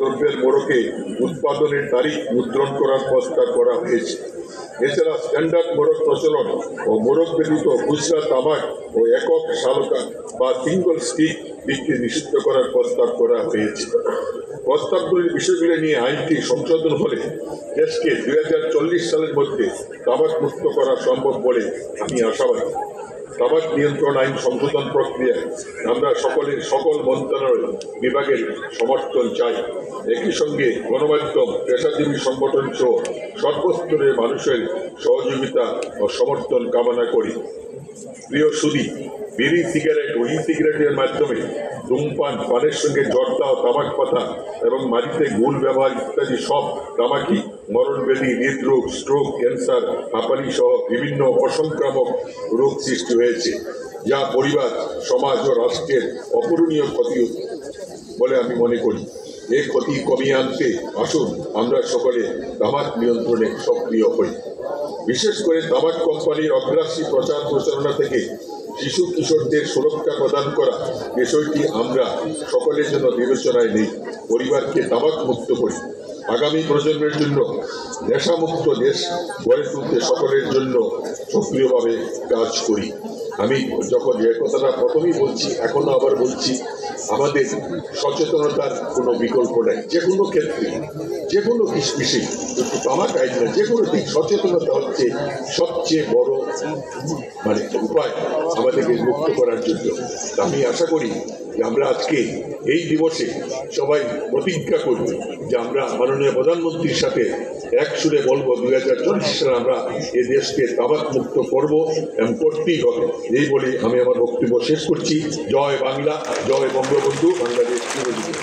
দ্রব্যের মোড়কে উৎপাদনের তারিখ মুদ্রণ করার প্রস্তাব করা হয়েছে। এছাড়া স্ট্যান্ডার্ড মোড়ক প্রচলন ও মোড়ক ব্যতীত খুচরা তামাক ও একক শালকা বা সিঙ্গল স্টিক বিক্রি নিষিদ্ধ করার প্রস্তাব করা হয়েছে। প্রস্তাবগুলির বিষয়গুলি নিয়ে আইনটি সংশোধন হলে দেশকে 2040 সালের মধ্যে তামাক মুক্ত করা সম্ভব বলে আমি আশাবাদী। তামাক নিয়ন্ত্রণ আইন সংশোধন প্রক্রিয়ায় আমরা সকল মন্ত্রণালয় বিভাগের সমর্থন চাই। একই সঙ্গে গণমাধ্যম, পেশাজীবী সংগঠন সহ সর্বস্তরের মানুষের সহযোগিতা ও সমর্থন কামনা করি। প্রিয় সুধী, বিড়ি, সিগারেট ও ই সিগারেটের মাধ্যমে ধূমপান, পানের সঙ্গে জর্দা ও তামাক পাতা এবং মাটিতে গুল ব্যবহার ইত্যাদি সব তামাকই মরণব্যাধি, হৃদরোগ, স্ট্রোক, ক্যান্সার, হাঁপানি সহ বিভিন্ন অসংক্রামক রোগ সৃষ্টি হয়েছে, যা পরিবার, সমাজ ও রাষ্ট্রের অপূরণীয় ক্ষতি বলে আমি মনে করি। এই ক্ষতি কমিয়ে আনতে আসুন আমরা সকলে তামাক নিয়ন্ত্রণে সক্রিয় হই। বিশেষ করে তামাক কোম্পানির অগ্রাসী প্রচার প্রচারণা থেকে শিশু কিশোরদের সুরক্ষা প্রদান করা বিষয়টি আমরা সকলের জন্য বিবেচনায় নেই। পরিবারকে তামাক মুক্ত করি। আগামী প্রজন্মের জন্য নেশামুক্ত দেশ গড়ে তুলতে সকলের জন্য সক্রিয়ভাবে কাজ করি। আমি যখন এ কথাটা প্রথমেই বলছি, এখনো আবার বলছি, আমাদের সচেতনতার কোনো বিকল্প নেই। যে কোনো ক্ষেত্রে, যে কোনো বিষয়, কিন্তু তামাক আইন না, যে কোনো দিক সচেতনতা হচ্ছে সবচেয়ে বড় উপায় আমাদেরকে মুক্ত করার জন্য। আমি আশা করি যে আমরা আজকে এই দিবসে সবাই প্রতিজ্ঞা করব যে আমরা মাননীয় প্রধানমন্ত্রীর সাথে এক সুরে বলবো 2040 সালে আমরা এই দেশকে তামাক মুক্ত করবো এবং করতেই হবে। এই বলে আমি আমার বক্তব্য শেষ করছি। জয় বাংলা, জয় বঙ্গবন্ধু, বাংলাদেশ চিরজীবী।